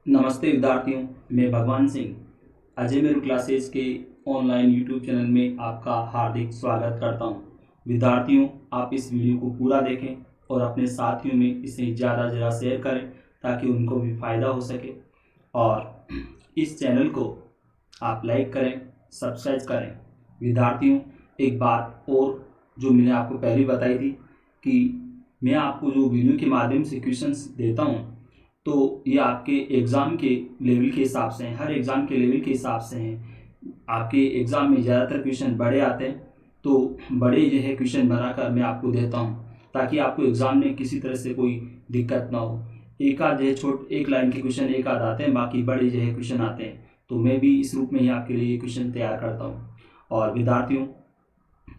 नमस्ते विद्यार्थियों, मैं भगवान सिंह अजय मेरू क्लासेस के ऑनलाइन यूट्यूब चैनल में आपका हार्दिक स्वागत करता हूं। विद्यार्थियों, आप इस वीडियो को पूरा देखें और अपने साथियों में इसे ज़्यादा शेयर करें ताकि उनको भी फ़ायदा हो सके। और इस चैनल को आप लाइक करें, सब्सक्राइब करें। विद्यार्थियों, एक बात और जो मैंने आपको पहले बताई थी कि मैं आपको जो वीडियो के माध्यम से क्वेश्चंस देता हूँ तो ये आपके एग्ज़ाम के लेवल के हिसाब से हैं, हर एग्ज़ाम के लेवल के हिसाब से हैं। आपके एग्ज़ाम में ज़्यादातर क्वेश्चन बड़े आते हैं तो बड़े जो है क्वेश्चन बनाकर मैं आपको देता हूँ ताकि आपको एग्ज़ाम में किसी तरह से कोई दिक्कत ना हो। एक आध जो है एक लाइन के क्वेश्चन एक आध आते हैं, बाकी बड़े जो है क्वेश्चन आते हैं। तो मैं भी इस रूप में ही आपके लिए ये क्वेश्चन तैयार करता हूँ। और विद्यार्थियों,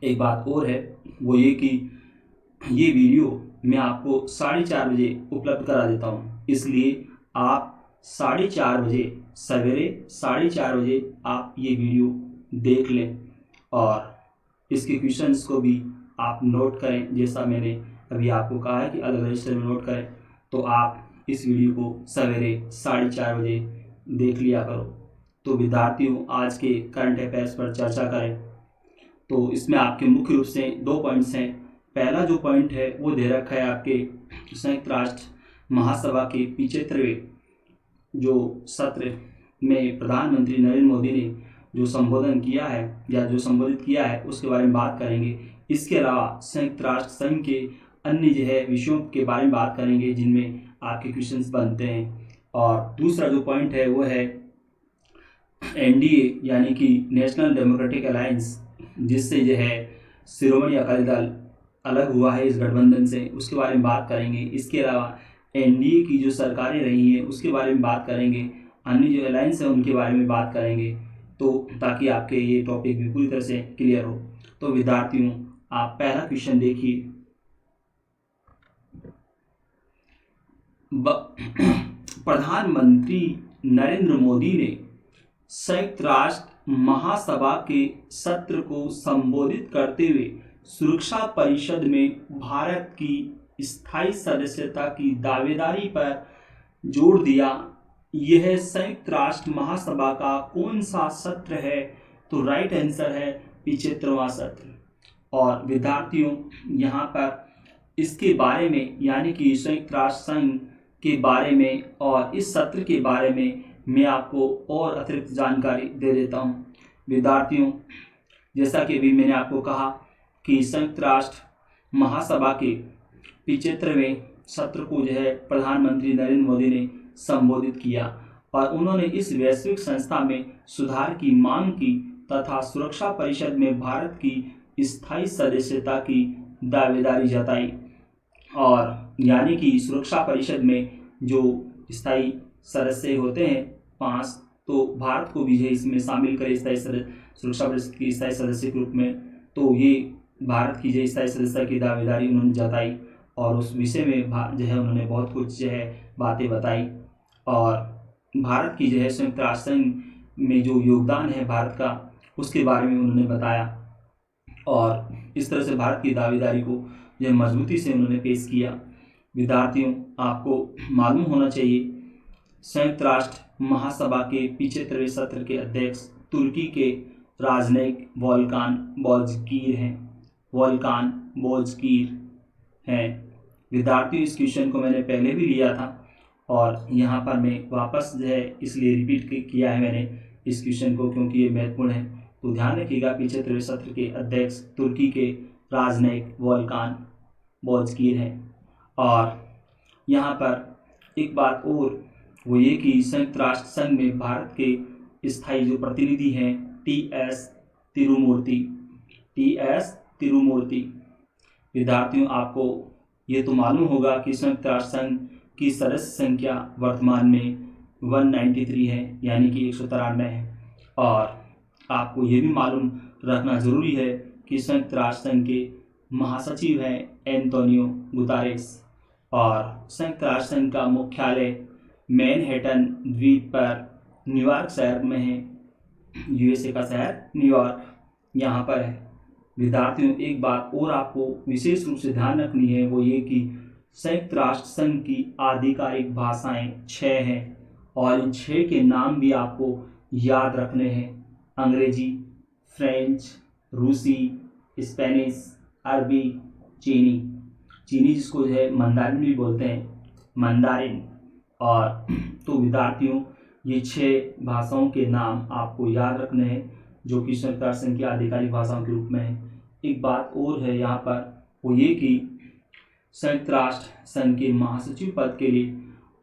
एक बात और है, वो ये कि ये वीडियो मैं आपको 4:30 बजे उपलब्ध करा देता हूँ, इसलिए आप 4:30 बजे सवेरे 4:30 बजे आप ये वीडियो देख लें और इसके क्वेश्चंस को भी आप नोट करें। जैसा मैंने अभी आपको कहा है कि अलग रजिस्टर में नोट करें, तो आप इस वीडियो को सवेरे 4:30 बजे देख लिया करो। तो विद्यार्थियों, आज के करंट अफेयर्स पर चर्चा करें तो इसमें आपके मुख्य रूप से 2 पॉइंट्स हैं। पहला जो पॉइंट है वो दे रखा है आपके संयुक्त राष्ट्र महासभा के 75वें जो सत्र में प्रधानमंत्री नरेंद्र मोदी ने जो संबोधन किया है या जो संबोधित किया है उसके बारे में बात करेंगे। इसके अलावा संयुक्त राष्ट्र संघ के अन्य जो है विषयों के बारे में बात करेंगे जिनमें आपके क्वेश्चंस बनते हैं। और दूसरा जो पॉइंट है वो है एनडीए यानी कि नेशनल डेमोक्रेटिक अलायंस, जिससे जो है शिरोमणि अकाली दल अलग हुआ है इस गठबंधन से, उसके बारे में बात करेंगे। इसके अलावा एनडीए की जो सरकारें रही हैं उसके बारे में बात करेंगे, अन्य जो अलायंस है उनके बारे में बात करेंगे, तो ताकि आपके ये टॉपिक भी पूरी तरह से क्लियर हो। तो विद्यार्थियों, आप पहला क्वेश्चन देखिए। प्रधानमंत्री नरेंद्र मोदी ने संयुक्त राष्ट्र महासभा के सत्र को संबोधित करते हुए सुरक्षा परिषद में भारत की स्थायी सदस्यता की दावेदारी पर जोर दिया। यह संयुक्त राष्ट्र महासभा का कौन सा सत्र है? तो राइट आंसर है 75वां सत्र। और विद्यार्थियों, यहाँ पर इसके बारे में यानी कि संयुक्त राष्ट्र संघ के बारे में और इस सत्र के बारे में मैं आपको और अतिरिक्त जानकारी दे देता हूँ। विद्यार्थियों, जैसा कि अभी मैंने आपको कहा कि संयुक्त राष्ट्र महासभा के 75वें सत्र को जो है प्रधानमंत्री नरेंद्र मोदी ने संबोधित किया और उन्होंने इस वैश्विक संस्था में सुधार की मांग की तथा सुरक्षा परिषद में भारत की स्थायी सदस्यता की दावेदारी जताई। और यानी कि सुरक्षा परिषद में जो स्थायी सदस्य होते हैं 5, तो भारत को भी इसमें शामिल करे सुरक्षा परिषद की स्थायी सदस्य के रूप में। तो ये भारत की जो स्थायी सदस्यता की दावेदारी उन्होंने जताई और उस विषय में जो है उन्होंने बहुत कुछ जो है बातें बताई और भारत की जो है संयुक्त राष्ट्र संघ में जो योगदान है भारत का उसके बारे में उन्होंने बताया और इस तरह से भारत की दावेदारी को जो मजबूती से उन्होंने पेश किया। विद्यार्थियों, आपको मालूम होना चाहिए संयुक्त राष्ट्र महासभा के 75वें सत्र के अध्यक्ष तुर्की के राजनयिक वोल्कान बोल्जकीर हैं। विद्यार्थियों, इस क्वेश्चन को मैंने पहले भी लिया था और यहाँ पर मैं वापस जो है इसलिए रिपीट किया है मैंने इस क्वेश्चन को क्योंकि ये महत्वपूर्ण है। तो ध्यान रखिएगा, 75वें सत्र के अध्यक्ष तुर्की के राजनयिक वोल्कान बोल्जकीर हैं। और यहाँ पर एक बात और वो ये कि संयुक्त राष्ट्र संघ में भारत के स्थायी जो प्रतिनिधि हैं टी.एस. तिरुमूर्ति। विद्यार्थियों, आपको ये तो मालूम होगा कि संयुक्त राष्ट्र संघ की सदस्य संख्या वर्तमान में 193 है यानी कि 193 है। और आपको ये भी मालूम रखना जरूरी है कि संयुक्त राष्ट्र संघ के महासचिव हैं एंटोनियो गुतेरेस और संयुक्त राष्ट्र संघ का मुख्यालय मैनहट्टन द्वीप पर न्यूयॉर्क शहर में है। यूएसए का शहर न्यूयॉर्क यहाँ पर है। विद्यार्थियों, एक बात और आपको विशेष रूप से ध्यान रखनी है वो ये कि संयुक्त राष्ट्र संघ की आधिकारिक भाषाएं 6 हैं और इन 6 के नाम भी आपको याद रखने हैं। अंग्रेजी, फ्रेंच, रूसी, स्पेनिश, अरबी, चीनी। चीनी जिसको जो है मंदारिन भी बोलते हैं, मंदारिन। और तो विद्यार्थियों, ये 6 भाषाओं के नाम आपको याद रखने हैं जो कि संयुक्त राष्ट्र संघ की आधिकारिक भाषाओं के रूप में है। एक बात और है यहाँ पर, वो ये कि संयुक्त राष्ट्र संघ के महासचिव पद के लिए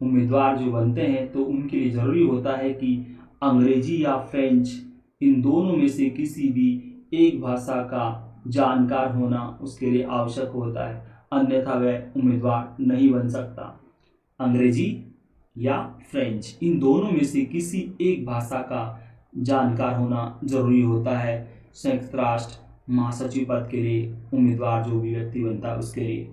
उम्मीदवार जो बनते हैं तो उनके लिए ज़रूरी होता है कि अंग्रेजी या फ्रेंच इन दोनों में से किसी भी एक भाषा का जानकार होना उसके लिए आवश्यक होता है, अन्यथा वह उम्मीदवार नहीं बन सकता। अंग्रेजी या फ्रेंच इन दोनों में से किसी एक भाषा का जानकार होना जरूरी होता है संयुक्त राष्ट्र महासचिव पद के लिए उम्मीदवार जो भी व्यक्ति बनता है उसके लिए।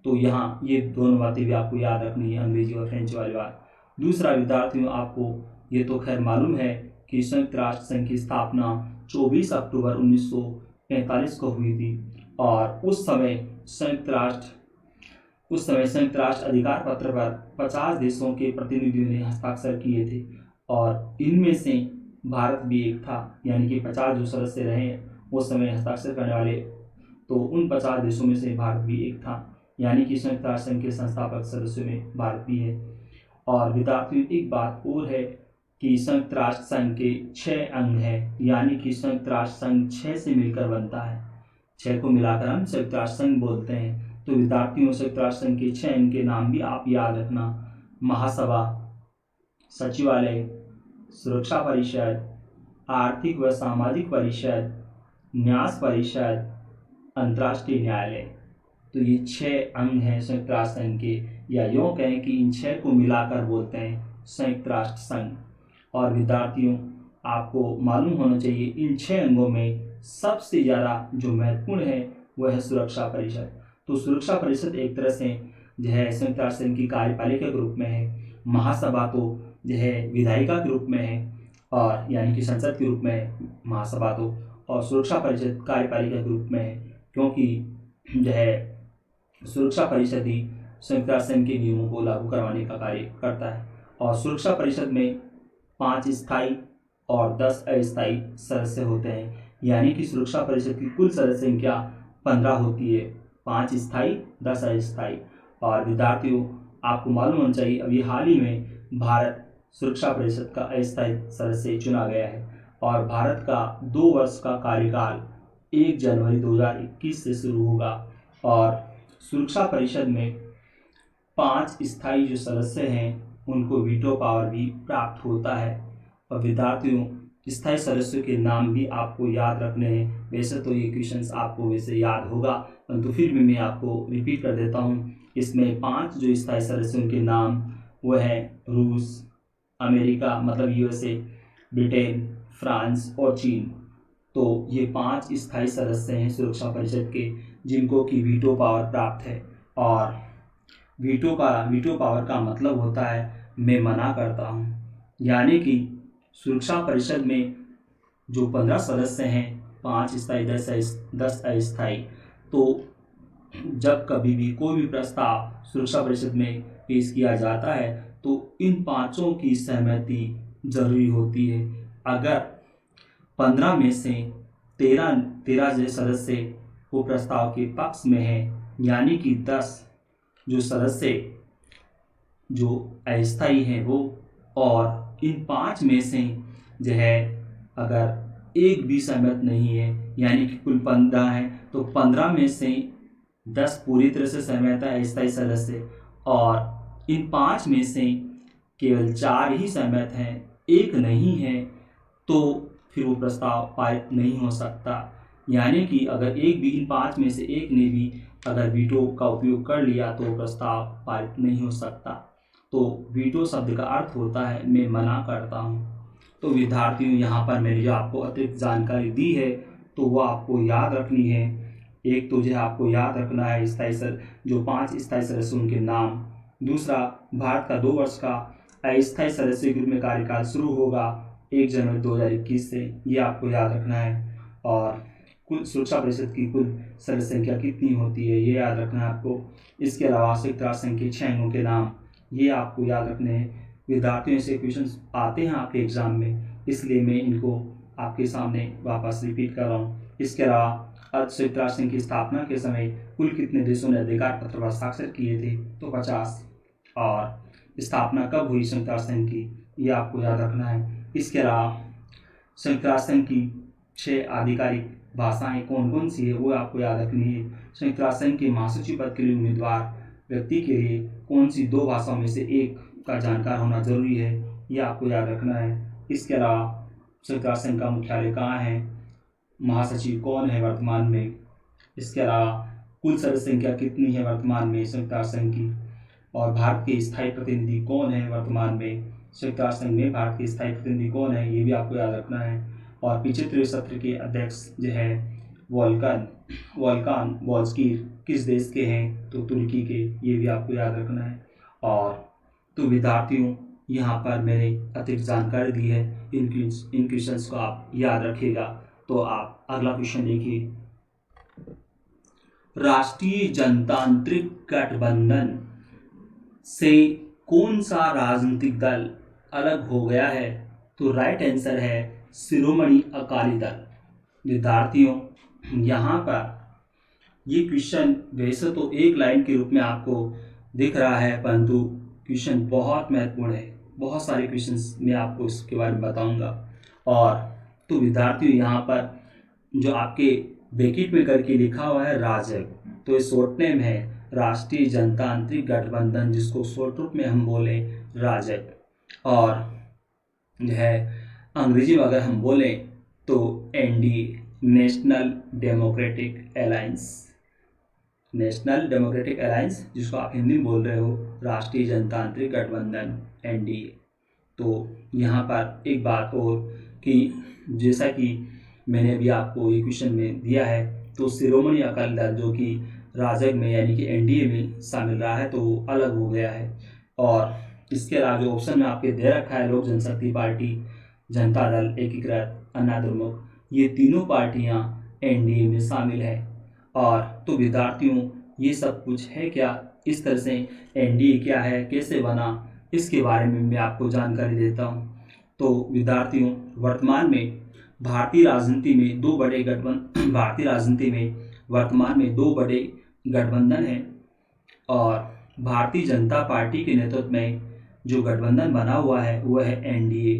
तो यहाँ ये दोनों बातें भी आपको याद रखनी है, अंग्रेजी और फ्रेंच वाली बात। दूसरा विद्यार्थियों, आपको ये तो खैर मालूम है कि संयुक्त राष्ट्र संघ की स्थापना 24 अक्टूबर 1945 को हुई थी और उस समय संयुक्त राष्ट्र अधिकार पत्र पर 50 देशों के प्रतिनिधियों ने हस्ताक्षर किए थे और इनमें से भारत भी एक था, यानी कि 50 जो सदस्य रहे उस समय हस्ताक्षर करने वाले, तो उन 50 देशों में से भारत भी एक था, यानी कि संयुक्त राष्ट्र संघ के संस्थापक सदस्यों में भारत भी है। और विद्यार्थियों, एक बात और है कि संयुक्त राष्ट्र संघ के 6 अंग हैं, यानी कि संयुक्त राष्ट्र संघ 6 से मिलकर बनता है। 6 को मिलाकर हम संयुक्त राष्ट्र संघ बोलते हैं। तो विद्यार्थियों, संयुक्त राष्ट्र संघ के 6 अंग के नाम भी आप याद रखना: महासभा, सचिवालय, सुरक्षा परिषद, आर्थिक व सामाजिक परिषद, न्यास परिषद, अंतर्राष्ट्रीय न्यायालय। तो ये 6 अंग हैं संयुक्त राष्ट्र संघ के, या यूँ कहें कि इन 6 को मिलाकर बोलते हैं संयुक्त राष्ट्र संघ। और विद्यार्थियों, आपको मालूम होना चाहिए इन 6 अंगों में सबसे ज़्यादा जो महत्वपूर्ण है वह है सुरक्षा परिषद। तो सुरक्षा परिषद एक तरह से जो है संयुक्त राष्ट्र संघ की कार्यपालिका के रूप में है। महासभा तो जो है विधायिका के रूप में है, और यानी कि संसद के रूप में है महासभा तो, और सुरक्षा परिषद कार्यपालिका के रूप में है, क्योंकि जो है सुरक्षा परिषद ही संयुक्त राष्ट्र संघ के नियमों को लागू करवाने का कार्य करता है। और सुरक्षा परिषद में 5 स्थायी और 10 अस्थायी सदस्य होते हैं, यानी कि सुरक्षा परिषद की कुल सदस्य संख्या 15 होती है, 5 स्थायी 10 अस्थायी। और विद्यार्थियों, आपको मालूम होना चाहिए अभी हाल ही में भारत सुरक्षा परिषद का अस्थायी सदस्य चुना गया है और भारत का 2 वर्ष का कार्यकाल 1 जनवरी 2021 से शुरू होगा। और सुरक्षा परिषद में 5 स्थायी जो सदस्य हैं उनको वीटो पावर भी प्राप्त होता है। और विद्यार्थियों, स्थायी सदस्यों के नाम भी आपको याद रखने हैं। वैसे तो ये क्वेश्चंस आपको वैसे याद होगा, परंतु फिर भी मैं आपको रिपीट कर देता हूँ। इसमें 5 जो स्थायी सदस्यों के नाम वो है रूस, अमेरिका मतलब यूएसए, ब्रिटेन, फ्रांस और चीन। तो ये 5 स्थायी सदस्य हैं सुरक्षा परिषद के जिनको कि वीटो पावर प्राप्त है। और वीटो पावर का मतलब होता है मैं मना करता हूँ, यानी कि सुरक्षा परिषद में जो 15 सदस्य हैं, 5 स्थायी 10 अस्थायी, तो जब कभी भी कोई भी प्रस्ताव सुरक्षा परिषद में पेश किया जाता है तो इन 5 की सहमति जरूरी होती है। अगर 15 में से 13 जो सदस्य वो प्रस्ताव के पक्ष में हैं, यानी कि 10 जो सदस्य जो अस्थायी हैं वो, और इन 5 में से जो है अगर एक भी सहमत नहीं है, यानी कि कुल 15 हैं, तो 15 में से 10 पूरी तरह से सहमत है अस्थायी सदस्य, और इन 5 में से केवल 4 ही सहमत हैं, एक नहीं है, तो फिर वो प्रस्ताव पारित नहीं हो सकता। यानी कि अगर एक भी इन 5 में से एक ने भी अगर वीटो का उपयोग कर लिया तो प्रस्ताव पारित नहीं हो सकता। तो वीटो शब्द का अर्थ होता है मैं मना करता हूँ। तो विद्यार्थियों, यहाँ पर मैंने जो आपको अतिरिक्त जानकारी दी है तो वो आपको याद रखनी है। एक तो जो है आपको याद रखना है जो 5 स्थायी सदस्यों के नाम। दूसरा, भारत का 2 वर्ष का अस्थायी सदस्य के रूप में कार्यकाल शुरू होगा 1 जनवरी 2021 से, ये आपको याद रखना है। और कुल सुरक्षा परिषद की कुल सदस्य संख्या कितनी होती है ये याद रखना है आपको। इसके अलावा संयुक्त राष्ट्र संघ के 6 अंगों के नाम ये आपको याद रखने हैं। विद्यार्थियों से क्वेश्चंस आते हैं आपके एग्ज़ाम में, इसलिए मैं इनको आपके सामने वापस रिपीट कर रहा हूँ। इसके अलावा संयुक्त राष्ट्र संघ की स्थापना के समय कुल कितने देशों ने अधिकार पत्र पर हस्ताक्षर किए थे? तो 50। और स्थापना कब हुई संयुक्त राष्ट्र संघ की, ये आपको याद रखना है। इसके अलावा संयुक्त राष्ट्र संघ की 6 आधिकारिक भाषाएं कौन कौन सी है, वो आपको याद रखनी है। संयुक्त राष्ट्र संघ के महासचिव पद के लिए उम्मीदवार व्यक्ति के लिए कौन सी 2 भाषाओं में से एक का जानकार होना जरूरी है, ये आपको याद रखना है। इसके अलावा संयुक्त राष्ट्र संघ का मुख्यालय कहाँ है, महासचिव कौन है वर्तमान में। इसके अलावा कुल सदस्य संख्या कितनी है वर्तमान में संयुक्त राष्ट्र संघ की, और भारत के स्थायी प्रतिनिधि कौन है वर्तमान में संयुक्त राष्ट्र संघ में, भारत के स्थायी प्रतिनिधि कौन है, ये भी आपको याद रखना है। और 75वें सत्र के अध्यक्ष जो है वोल्कान वोल्स्कीर किस देश के हैं, तो तुर्की के, ये भी आपको याद रखना है। और तो विद्यार्थियों, यहाँ पर मैंने अतिरिक्त जानकारी दी है, इन क्वेश्चंस को आप याद रखिएगा। तो आप अगला क्वेश्चन देखिए। राष्ट्रीय जनतांत्रिक गठबंधन से कौन सा राजनीतिक दल अलग हो गया है? तो राइट आंसर है शिरोमणि अकाली दल। विद्यार्थियों, यहाँ पर ये क्वेश्चन वैसे तो एक लाइन के रूप में आपको दिख रहा है, परंतु क्वेश्चन बहुत महत्वपूर्ण है। बहुत सारे क्वेश्चंस मैं आपको इसके बारे में बताऊंगा। और तो विद्यार्थियों, यहाँ पर जो आपके ब्रैकेट में करके लिखा हुआ है राजग, तो ये शॉर्ट नेम है राष्ट्रीय जनतांत्रिक गठबंधन, जिसको शॉर्ट रूप में हम बोले राजग। और जो है अंग्रेजी में अगर हम बोलें तो NDA, national democratic alliance, national democratic alliance, जिसको आप हिंदी में बोल रहे हो राष्ट्रीय जनतांत्रिक गठबंधन एनडीए। तो यहाँ पर एक बात और कि जैसा कि मैंने अभी आपको ये क्वेश्चन में दिया है, तो शिरोमणि अकाली दल जो कि राजग में यानी कि एनडीए में शामिल रहा है, तो वो अलग हो गया है। और इसके अलावा जो ऑप्शन में आपके दे रखा है लोक जनशक्ति पार्टी, जनता दल, एकीकृत, अन्नाद्रमुक, ये तीनों पार्टियां एनडीए में शामिल है। और तो विद्यार्थियों, ये सब कुछ है क्या, इस तरह से एनडीए क्या है, कैसे बना, इसके बारे में मैं आपको जानकारी देता हूँ। तो विद्यार्थियों, वर्तमान में भारतीय राजनीति में वर्तमान में दो बड़े गठबंधन हैं। और भारतीय जनता पार्टी के नेतृत्व में जो गठबंधन बना हुआ है वो है एनडीए,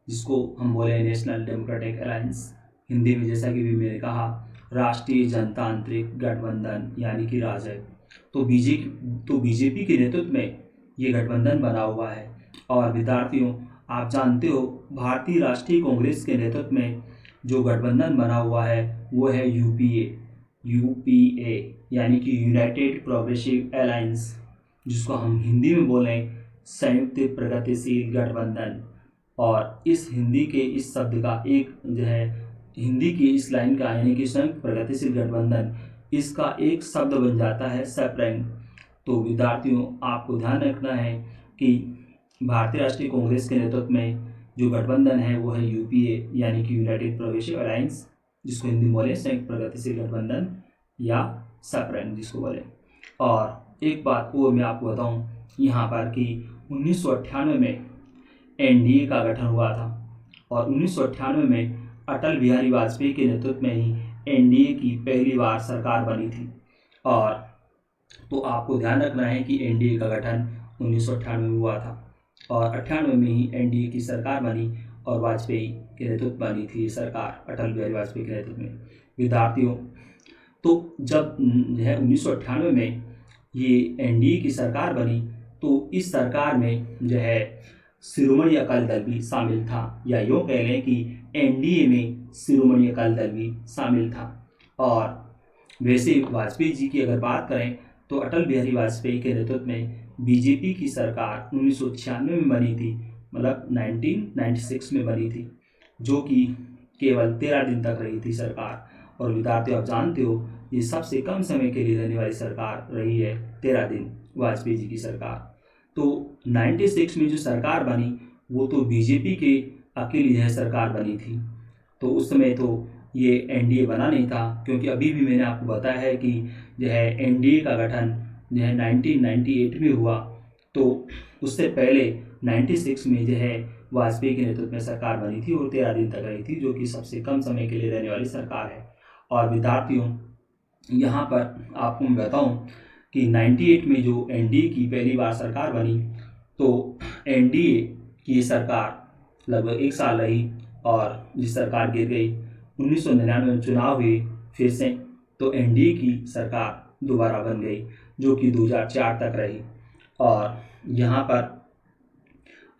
जिसको हम बोले नेशनल डेमोक्रेटिक अलायंस, हिंदी में जैसा कि भी मैंने कहा राष्ट्रीय जनतांत्रिक गठबंधन यानी कि राजग। तो बीजेपी के नेतृत्व में ये गठबंधन बना हुआ है। और विद्यार्थियों, आप जानते हो भारतीय राष्ट्रीय कांग्रेस के नेतृत्व में जो गठबंधन बना हुआ है वो है यूपीए यानी कि यूनाइटेड प्रोग्रेसिव अलायंस, जिसको हम हिंदी में बोलें संयुक्त प्रगतिशील गठबंधन। और इस हिंदी के इस शब्द का एक जो है हिंदी की इस लाइन का यानी कि संयुक्त प्रगतिशील गठबंधन, इसका एक शब्द बन जाता है सप्रेंग। तो विद्यार्थियों, आपको ध्यान रखना है कि भारतीय राष्ट्रीय कांग्रेस के नेतृत्व में जो गठबंधन है वो है यूपीए यानी कि यूनाइटेड प्रोग्रेसिव अलायंस, जिसको हिंदी में बोले संयुक्त प्रगतिशील गठबंधन या सप्रेंग जिसको बोले। और एक बात और मैं आपको बताऊं यहाँ पर कि 1998 में एनडीए का गठन हुआ था। और 1998 में अटल बिहारी वाजपेयी के नेतृत्व में ही एनडीए की पहली बार सरकार बनी थी। और तो आपको ध्यान रखना है कि एनडीए का गठन 1998 में हुआ था और 98 में ही एनडीए की सरकार बनी और वाजपेयी के नेतृत्व बनी थी सरकार, अटल बिहारी वाजपेयी के नेतृत्व में। विद्यार्थियों, तो जब जो है 1998 में ये एनडीए की सरकार बनी, तो इस सरकार में जो है शिरोमणि अकाली दल भी शामिल था, या यूँ कह लें कि एनडीए में शिरोमणि अकाली दल भी शामिल था। और वैसे वाजपेयी जी की अगर बात करें तो अटल बिहारी वाजपेयी के नेतृत्व में बीजेपी की सरकार 1996 में बनी थी, मतलब 1996 में बनी थी, जो कि केवल 13 दिन तक रही थी सरकार। और विद्यार्थी, आप जानते हो ये सबसे कम समय के लिए रहने वाली सरकार रही है, 13 दिन वाजपेयी जी की सरकार। तो 96 में जो सरकार बनी वो तो बीजेपी के अकेली जो है सरकार बनी थी। तो उस समय तो ये एनडीए बना नहीं था, क्योंकि अभी भी मैंने आपको बताया है कि जो है एनडीए का गठन जो है 1998 में हुआ। तो उससे पहले 96 में जो है वाजपेयी के नेतृत्व में सरकार बनी थी और 13 दिन तक रही थी, जो कि सबसे कम समय के लिए रहने वाली सरकार है। और विद्यार्थियों, यहाँ पर आपको मैं बताऊँ कि 98 में जो एनडीए की पहली बार सरकार बनी, तो एनडीए की सरकार लगभग 1 साल रही और जिस सरकार गिर गई। 1999 में चुनाव हुए फिर से, तो एनडीए की सरकार दोबारा बन गई, जो कि 2004 तक रही। और यहाँ पर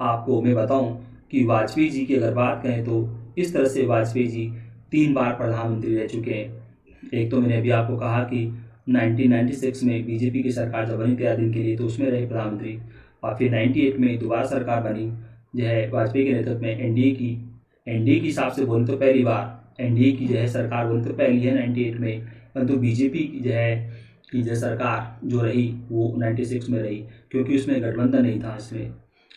आपको मैं बताऊं कि वाजपेयी जी की अगर बात करें तो इस तरह से वाजपेयी जी 3 बार प्रधानमंत्री रह चुके हैं। एक तो मैंने अभी आपको कहा कि 1996 में बीजेपी की सरकार जब बनी 13 दिन के लिए, तो उसमें रहे प्रधानमंत्री। और फिर 98 में दोबारा सरकार बनी जो है वाजपेयी के नेतृत्व में एनडीए के हिसाब से बोले तो पहली बार एनडीए की जो है सरकार बोले तो पहली है 98 में, परंतु बीजेपी की जो सरकार जो रही वो 96 में रही, क्योंकि उसमें गठबंधन नहीं था इसमें।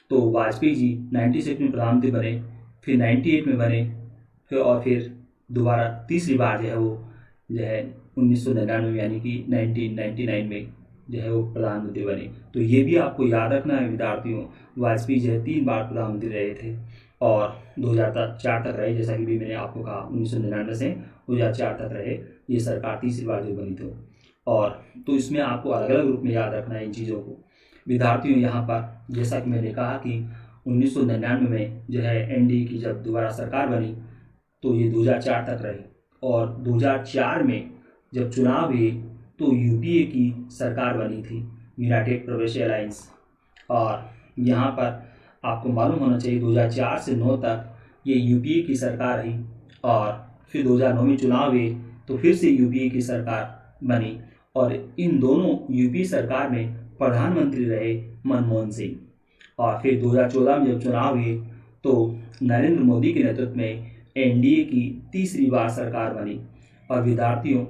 तो वाजपेयी जी 96 में प्रधानमंत्री बने, फिर 98 में बने, फिर दोबारा तीसरी बार जो है वो जो है 1999 यानी कि 1999 में जो है वो प्रधानमंत्री बने। तो ये भी आपको याद रखना है विद्यार्थियों, वाजपेयी जो है 3 बार प्रधानमंत्री रहे थे और 2004 तक रहे, जैसा कि भी मैंने आपको कहा 1999 से 2004 तक रहे। ये सरकार तीसरी बार जो बनी थी। और तो इसमें आपको अलग अलग रूप में याद रखना है इन चीज़ों को विद्यार्थियों। यहाँ पर जैसा कि मैंने कहा कि 1999 में जो है एनडीए की जब दोबारा सरकार बनी, तो ये 2004 तक रही। और 2004 में जब चुनाव हुए तो यूपीए की सरकार बनी थी, यूनाइटेड प्रोग्रेसिव अलायंस। और यहाँ पर आपको मालूम होना चाहिए 2004 से 2009 तक ये यूपीए की सरकार रही। और फिर 2009 में चुनाव हुए तो फिर से यूपीए की सरकार बनी और इन दोनों यूपीए सरकार में प्रधानमंत्री रहे मनमोहन सिंह। और फिर 2014 में जब चुनाव हुए तो नरेंद्र मोदी के नेतृत्व में एनडीए की तीसरी बार सरकार बनी। और विद्यार्थियों,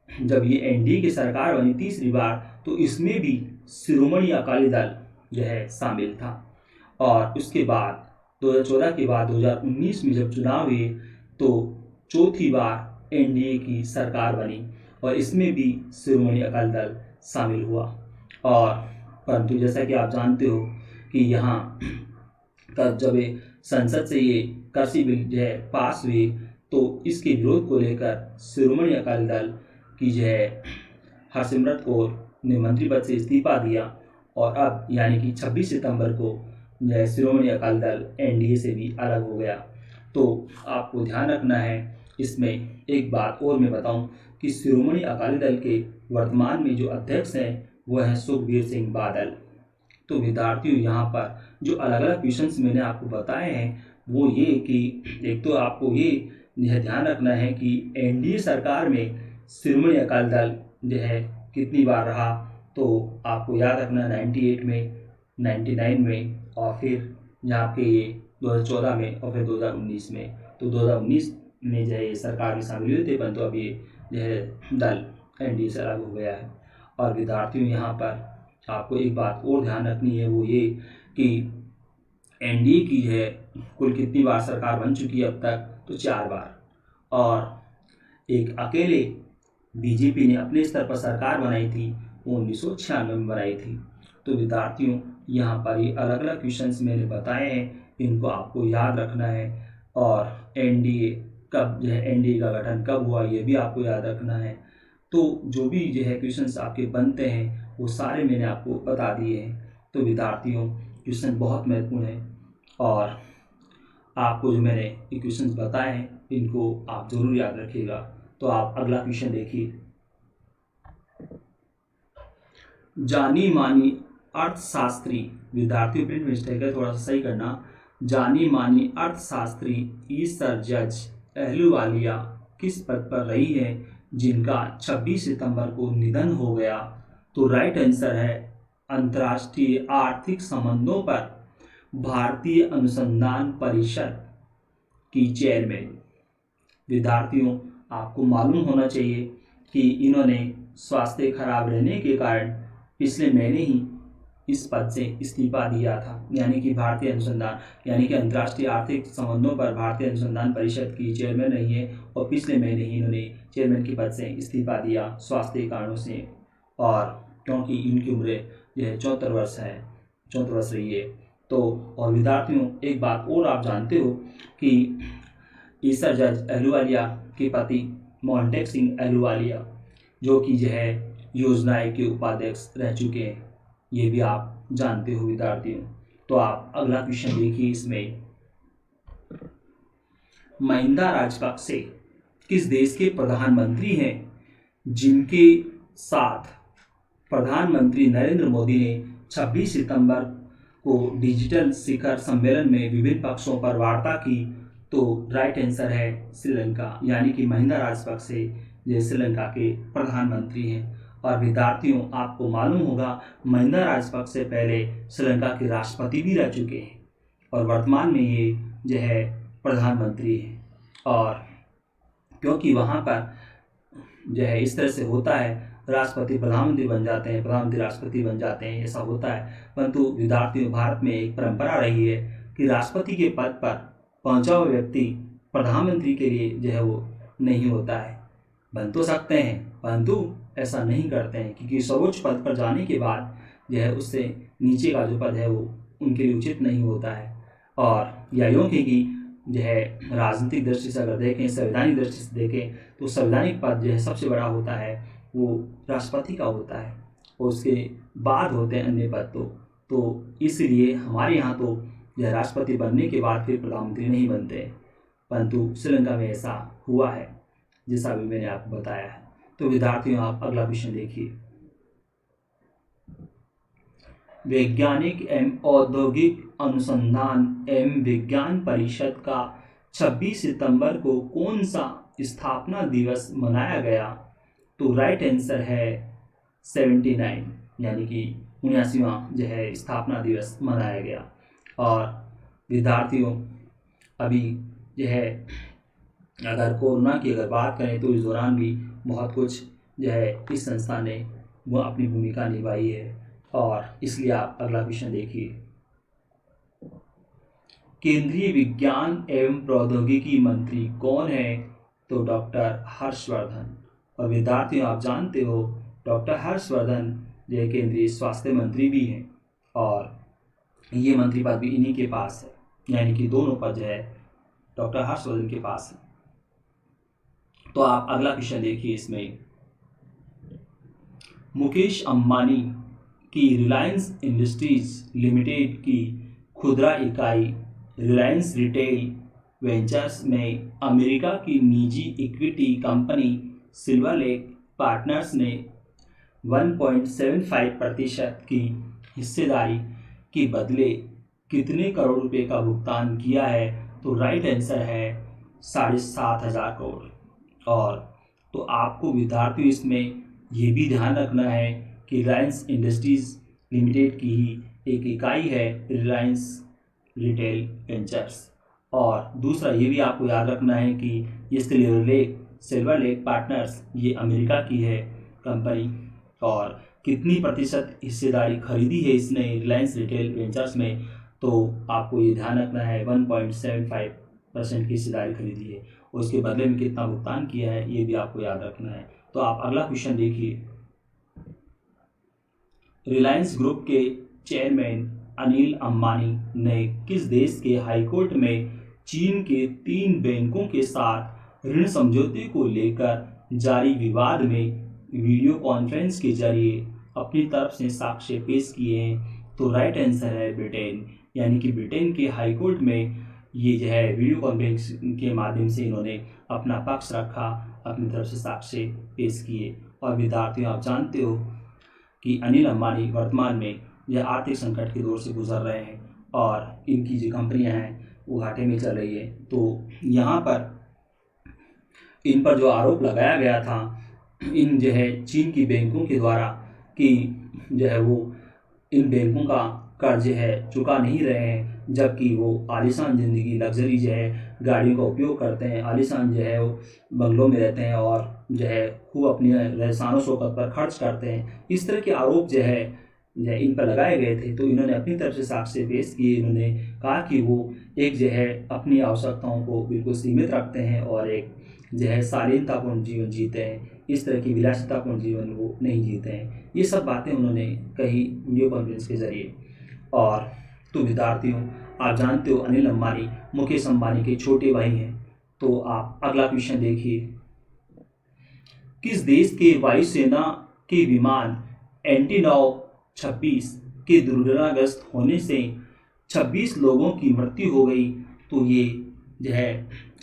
जब ये एनडीए की सरकार बनी तीसरी बार, तो इसमें भी शिरोमणि अकाली दल जो है शामिल था। और उसके बाद 2014 के बाद 2019 में जब चुनाव हुए तो चौथी बार एनडीए की सरकार बनी और इसमें भी शिरोमणि अकाली दल शामिल हुआ। और परंतु जैसा कि आप जानते हो कि यहाँ का जब संसद से ये कृषि बिल जो है पास हुई, तो इसके विरोध को लेकर शिरोमणि अकाली दल की जो है हरसिमरत कौर ने मंत्री पद से इस्तीफा दिया और अब यानी कि 26 सितंबर को जो है शिरोमणि अकाली दल एनडीए से भी अलग हो गया। तो आपको ध्यान रखना है, इसमें एक बात और मैं बताऊं कि शिरोमणि अकाली दल के वर्तमान में जो अध्यक्ष हैं वो हैं सुखबीर सिंह बादल। तो विद्यार्थियों, यहाँ पर जो अलग अलग क्वेश्चंस मैंने आपको बताए हैं वो ये कि एक तो आपको ये ध्यान रखना है कि एनडीए सरकार में शिरोमणि अकाली दल जो है कितनी बार रहा, तो आपको याद रखना 98 में, 99 में और फिर यहाँ के ये 2014 में और फिर 2019 में। तो 2019 में जो है ये सरकार में शामिल हुए थे, परंतु अब ये जो है दल एनडीए से अलग हो गया है। और विद्यार्थियों, यहाँ पर आपको एक बात और ध्यान रखनी है, वो ये कि एनडीए की है कुल कितनी बार सरकार बन चुकी है अब तक, तो 4 बार। और एक अकेले बीजेपी ने अपने स्तर पर सरकार बनाई थी, वो 1996 में बनाई थी। तो विद्यार्थियों, यहाँ पर ये अलग अलग क्वेश्चंस मैंने बताए हैं, इनको आपको याद रखना है। और एनडीए कब जो है एनडीए का गठन कब हुआ ये भी आपको याद रखना है। तो जो भी जो है क्वेश्चंस आपके बनते हैं वो सारे मैंने आपको बता दिए हैं। तो विद्यार्थियों, क्वेश्चन बहुत महत्वपूर्ण है और आपको जो मैंने ये क्वेश्चंस बताए हैं इनको आप जरूर याद रखिएगा। तो आप अगला क्वेश्चन देखिए। जानी मानी अर्थशास्त्री, विद्यार्थियों प्रिंट मिस्टेक है, थोड़ा सा सही करना। जानी मानी अर्थशास्त्री ई सर जज अहलूवालिया किस पद पर रही है जिनका 26 सितंबर को निधन हो गया? तो राइट आंसर है अंतर्राष्ट्रीय आर्थिक संबंधों पर भारतीय अनुसंधान परिषद की चेयरमैन। विद्यार्थियों, आपको मालूम होना चाहिए कि इन्होंने स्वास्थ्य खराब रहने के कारण पिछले महीने ही इस पद से इस्तीफा दिया था, यानी कि भारतीय अनुसंधान यानी कि अंतर्राष्ट्रीय आर्थिक संबंधों पर भारतीय अनुसंधान परिषद की चेयरमैन रही है और पिछले महीने ही इन्होंने चेयरमैन के पद से इस्तीफा दिया स्वास्थ्य कारणों से। और क्योंकि इनकी उम्र जो है 74 वर्ष है, 34 वर्ष रही है। तो और विद्यार्थियों, एक बात और आप जानते हो कि ईसर जज अहलूवालिया के पति मोहनटेक सिंह अहलूवालिया जो कि जो है योजनाएं के उपाध्यक्ष रह चुके हैं, ये भी आप जानते हो विद्यार्थियों। तो आप अगला क्वेश्चन देखिए, इसमें महिंदा राजपक्षे किस देश के प्रधानमंत्री हैं जिनके साथ प्रधानमंत्री नरेंद्र मोदी ने 26 सितंबर को डिजिटल शिखर सम्मेलन में विभिन्न पक्षों पर वार्ता की? तो राइट आंसर है श्रीलंका, यानी कि महिंदा राजपक्षे ये श्रीलंका के प्रधानमंत्री हैं। और विद्यार्थियों, आपको मालूम होगा महिंदा राजपक्षे पहले श्रीलंका के राष्ट्रपति भी रह चुके हैं और वर्तमान में ये जो है प्रधानमंत्री हैं। और क्योंकि वहाँ पर जो है इस तरह से होता है, राष्ट्रपति प्रधानमंत्री बन जाते हैं, प्रधानमंत्री राष्ट्रपति बन जाते हैं, ऐसा होता है। परंतु विद्यार्थियों, भारत में एक परंपरा रही है कि राष्ट्रपति के पद पर पहुंचा हुआ व्यक्ति प्रधानमंत्री के लिए जो है वो नहीं होता है। बन तो सकते हैं परंतु ऐसा नहीं करते हैं, क्योंकि सर्वोच्च पद पर जाने के बाद जो है उससे नीचे का जो पद है वो उनके लिए उचित नहीं होता है। और यह क्योंकि जो है राजनीतिक दृष्टि से अगर देखें, संवैधानिक दृष्टि से देखें, तो संवैधानिक पद जो है सबसे बड़ा होता है वो राष्ट्रपति का होता है और उसके बाद होते हैं अन्य पद। तो इसलिए हमारे यहाँ तो यह राष्ट्रपति बनने के बाद फिर प्रधानमंत्री नहीं बनते, परंतु श्रीलंका में ऐसा हुआ है जैसा भी मैंने आपको बताया है। तो विद्यार्थियों, आप अगला क्वेश्चन देखिए। वैज्ञानिक एवं औद्योगिक अनुसंधान एवं विज्ञान परिषद का 26 सितंबर को कौन सा स्थापना दिवस मनाया गया? तो राइट आंसर है 79, यानी कि 79वां जो है स्थापना दिवस मनाया गया। और विद्यार्थियों, अभी जो है अगर कोरोना की अगर बात करें तो इस दौरान भी बहुत कुछ जो है इस संस्था ने वो अपनी भूमिका निभाई है। और इसलिए आप अगला क्वेश्चन देखिए। केंद्रीय विज्ञान एवं प्रौद्योगिकी मंत्री कौन है? तो डॉक्टर हर्षवर्धन। और विद्यार्थियों, आप जानते हो डॉक्टर हर्षवर्धन जो केंद्रीय स्वास्थ्य मंत्री भी हैं और ये मंत्री पद भी इन्हीं के पास है, यानी कि दोनों पद जो है डॉक्टर हर्षवर्धन के पास है। तो आप अगला क्वेश्चन देखिए। इसमें मुकेश अंबानी की रिलायंस इंडस्ट्रीज लिमिटेड की खुदरा इकाई रिलायंस रिटेल वेंचर्स में अमेरिका की निजी equity company silver lake partners ने 1.75% की हिस्सेदारी के बदले कितने करोड़ रुपए का भुगतान किया है? तो राइट आंसर है 7,500 करोड़। और तो आपको विद्यार्थियों इसमें ये भी ध्यान रखना है कि रिलायंस इंडस्ट्रीज लिमिटेड की ही एक इकाई है रिलायंस रिटेल वेंचर्स। और दूसरा ये भी आपको याद रखना है कि ये सिल्वर लेक पार्टनर्स ये अमेरिका की है कंपनी और कितनी प्रतिशत हिस्सेदारी खरीदी है इसने रिलायंस रिटेल वेंचर्स में, तो आपको ये ध्यान रखना है 1.75% की हिस्सेदारी खरीदी है और उसके बदले में कितना भुगतान किया है ये भी आपको याद रखना है। तो आप अगला क्वेश्चन देखिए। रिलायंस ग्रुप के चेयरमैन अनिल अंबानी ने किस देश के हाईकोर्ट में चीन के 3 बैंकों के साथ ऋण समझौते को लेकर जारी विवाद में वीडियो कॉन्फ्रेंस के जरिए अपनी तरफ से साक्ष्य पेश किए हैं? तो राइट आंसर है ब्रिटेन, यानी कि ब्रिटेन के हाईकोर्ट में ये जो है वीडियो कॉन्फ्रेंस के माध्यम से इन्होंने अपना पक्ष रखा, अपनी तरफ से साक्ष्य पेश किए। और विद्यार्थियों, आप जानते हो कि अनिल अंबानी वर्तमान में यह आर्थिक संकट के दौर से गुजर रहे हैं और इनकी जो कंपनियां हैं वो घाटे में चल रही है। तो यहाँ पर इन पर जो आरोप लगाया गया था इन जो है चीन की बैंकों के द्वारा कि जो है वो इन बैंकों का कर्ज है चुका नहीं रहे हैं, जबकि वो आलीशान ज़िंदगी लग्जरी जो है गाड़ियों का उपयोग करते हैं, आलीशान जो है वो बंगलों में रहते हैं और जो है खूब अपनी शान शौकत पर खर्च करते हैं। इस तरह के आरोप जो है इन पर लगाए गए थे। तो इन्होंने अपनी तरफ से साक्ष्य पेश किए। इन्होंने कहा कि वो एक जो है अपनी आवश्यकताओं को बिल्कुल सीमित रखते हैं और एक जो है शालीनतापूर्ण जीवन जीते हैं, इस तरह की विलासितापूर्ण जीवन वो नहीं जीते हैं। ये सब बातें उन्होंने कही वीडियो कॉन्फ्रेंस के जरिए। और तो विद्यार्थियों, आप जानते हो अनिल अंबानी मुकेश अंबानी के छोटे भाई हैं। तो आप अगला क्वेश्चन देखिए। किस देश के वायुसेना के विमान एंटीनॉव 26 के दुर्घटनाग्रस्त होने से 26 लोगों की मृत्यु हो गई? तो ये जो है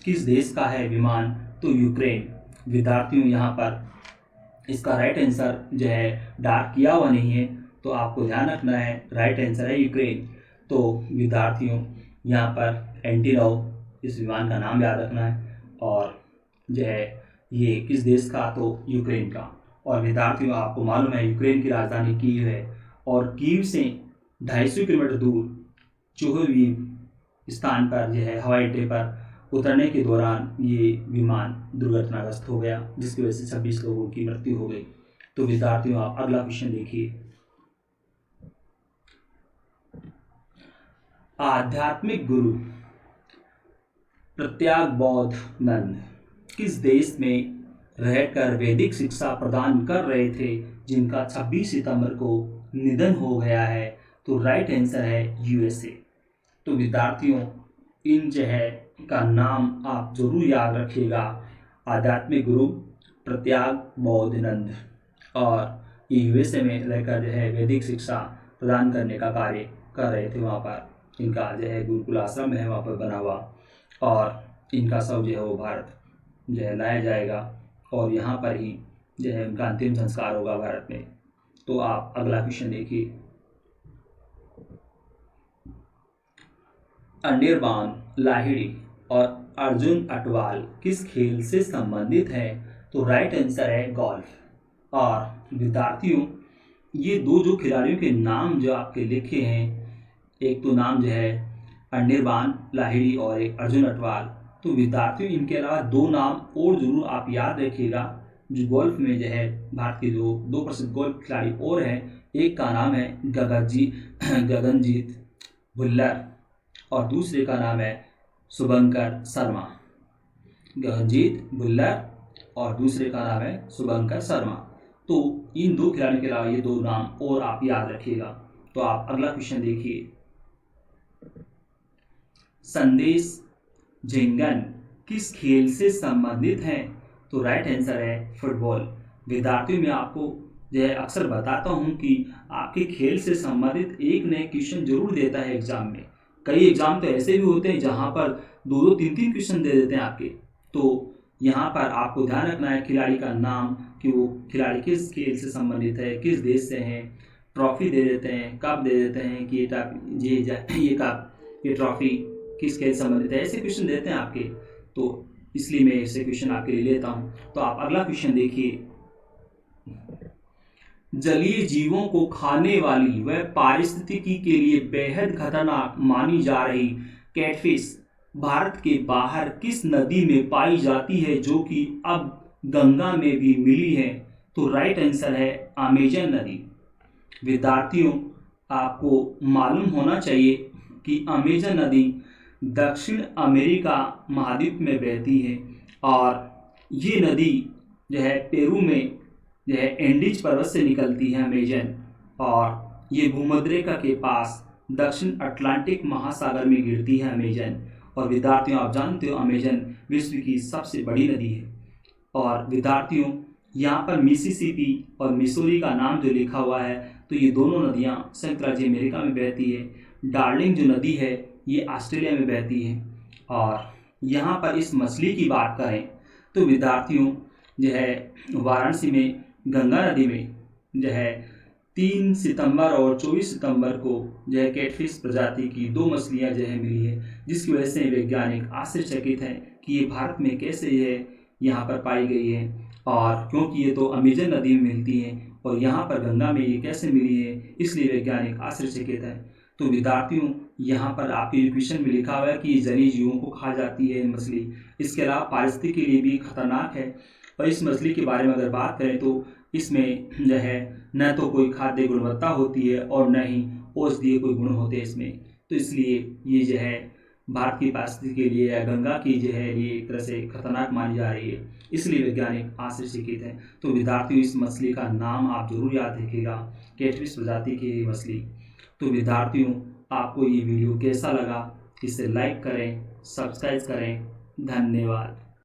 किस देश का है विमान? तो यूक्रेन। विद्यार्थियों, यहाँ पर इसका राइट आंसर जो है डार्क किया हुआ नहीं है, तो आपको ध्यान रखना है राइट आंसर है यूक्रेन। तो विद्यार्थियों, यहाँ पर एंटीनॉव इस विमान का नाम याद रखना है, और जो है ये किस देश का? तो यूक्रेन का। और विद्यार्थियों, आपको मालूम है यूक्रेन की राजधानी कीव है, और कीव से 250 किलोमीटर दूर चुहवीव स्थान पर जो है हवाई अड्डे पर उतरने के दौरान ये विमान दुर्घटनाग्रस्त हो गया, जिसकी वजह से 26 लोगों की मृत्यु हो गई। तो विद्यार्थियों, आप अगला क्वेश्चन देखिए। आध्यात्मिक गुरु प्रत्यागबौद्ध नंद किस देश में रहकर वैदिक शिक्षा प्रदान कर रहे थे, जिनका 26 सितंबर को निधन हो गया है? तो राइट आंसर है यूएसए। तो विद्यार्थियों, इन जो है का नाम आप जरूर याद रखिएगा, आध्यात्मिक गुरु प्रत्यागबौद्ध नंद, और ये यूएसए में रहकर जो है वैदिक शिक्षा प्रदान करने का कार्य कर रहे थे। वहाँ पर इनका जो है गुरुकुल आश्रम है वहाँ पर बना हुआ, और इनका शव जो है वो भारत जो है लाया जाएगा, और यहाँ पर ही जो है उनका अंतिम संस्कार होगा भारत में। तो आप अगला क्वेश्चन देखिए। अनिर्बान लाहिड़ी और अर्जुन अटवाल किस खेल से संबंधित हैं? तो राइट आंसर है गोल्फ। और विद्यार्थियों, ये दो जो खिलाड़ियों के नाम जो आपके लिखे हैं, एक तो नाम जो है अनिर्बान लाहिड़ी और एक अर्जुन अटवाल, तो विद्यार्थियों इनके अलावा दो नाम और जरूर आप याद रखिएगा जो गोल्फ में जो है भारत के जो दो प्रसिद्ध गोल्फ खिलाड़ी और हैं। एक का नाम है गगनजीत भुल्लर, और दूसरे का नाम है शुभंकर शर्मा। गगनजीत भुल्लर और दूसरे का नाम है शुभंकर शर्मा। तो इन दो खिलाड़ियों के अलावा ये दो नाम और आप याद रखिएगा। तो आप अगला क्वेश्चन देखिए। संदेश झिंगन किस खेल से संबंधित हैं? तो राइट आंसर है फुटबॉल। विद्यार्थियों, मैं आपको जो है अक्सर बताता हूं कि आपके खेल से संबंधित एक नए क्वेश्चन जरूर देता है एग्जाम में। कई एग्जाम तो ऐसे भी होते हैं जहां पर दो दो तीन तीन क्वेश्चन दे देते हैं आपके। तो यहाँ पर आपको ध्यान रखना है खिलाड़ी का नाम, कि वो खिलाड़ी किस खेल से संबंधित है, किस देश से हैं, ट्रॉफी दे देते हैं, कब दे देते हैं कि ये ट्रॉफी किस खेल से संबंधित है, ऐसे क्वेश्चन देते हैं आपके। तो इसलिए मैं ऐसे क्वेश्चन आपके लिए लेता हूँ। तो आप अगला क्वेश्चन देखिए। जलीय जीवों को खाने वाली व पारिस्थितिकी के लिए बेहद खतरनाक मानी जा रही कैटफिश भारत के बाहर किस नदी में पाई जाती है, जो कि अब गंगा में भी मिली है? तो राइट आंसर है अमेजन नदी। विद्यार्थियों, आपको मालूम होना चाहिए कि अमेजन नदी दक्षिण अमेरिका महाद्वीप में बहती है, और ये नदी जो है पेरू में जो है एंडीज पर्वत से निकलती है अमेजन, और ये भूमध्यरेखा के पास दक्षिण अटलांटिक महासागर में गिरती है अमेजन। और विद्यार्थियों, आप जानते हो अमेजन विश्व की सबसे बड़ी नदी है। और विद्यार्थियों, यहाँ पर मिसिसिपी और मिसोरी का नाम जो लिखा हुआ है, तो ये दोनों नदियाँ संयुक्त राज्य अमेरिका में बहती है। डार्लिंग जो नदी है ये ऑस्ट्रेलिया में बहती है। और यहाँ पर इस मछली की बात करें तो विद्यार्थियों जो है वाराणसी में गंगा नदी में जो है 3 सितंबर और 24 सितंबर को जो है कैटफिश प्रजाति की 2 मछलियाँ जो है मिली है, जिसकी वजह से वैज्ञानिक आश्चर्यचकित हैं कि ये भारत में कैसे है यहाँ पर पाई गई है, और क्योंकि ये तो अमेजन नदी में मिलती हैं और यहाँ पर गंगा में ये कैसे मिली है, इसलिए वैज्ञानिक आश्चर्यचकित है। तो विद्यार्थियों, यहाँ पर आपके क्वेश्चन में लिखा हुआ है कि जलीय जीवों को खा जाती है मछली, इसके अलावा पारिस्थितिकी के लिए भी खतरनाक है। और इस मछली के बारे में अगर बात करें तो इसमें जो है न तो कोई खाद्य गुणवत्ता होती है और न ही औषधीय कोई गुण होते हैं इसमें, तो इसलिए ये जो है भारत की पारिस्थितिकी के लिए या गंगा की जो है ये एक तरह से खतरनाक मानी जा रही है, इसलिए वैज्ञानिक आश्चर्यचकित हैं। तो विद्यार्थियों, इस मछली का नाम आप जरूर याद रखिएगा, कैटफिश प्रजाति की मछली। तो विद्यार्थियों, आपको ये वीडियो कैसा लगा इसे लाइक करें, सब्सक्राइब करें। धन्यवाद।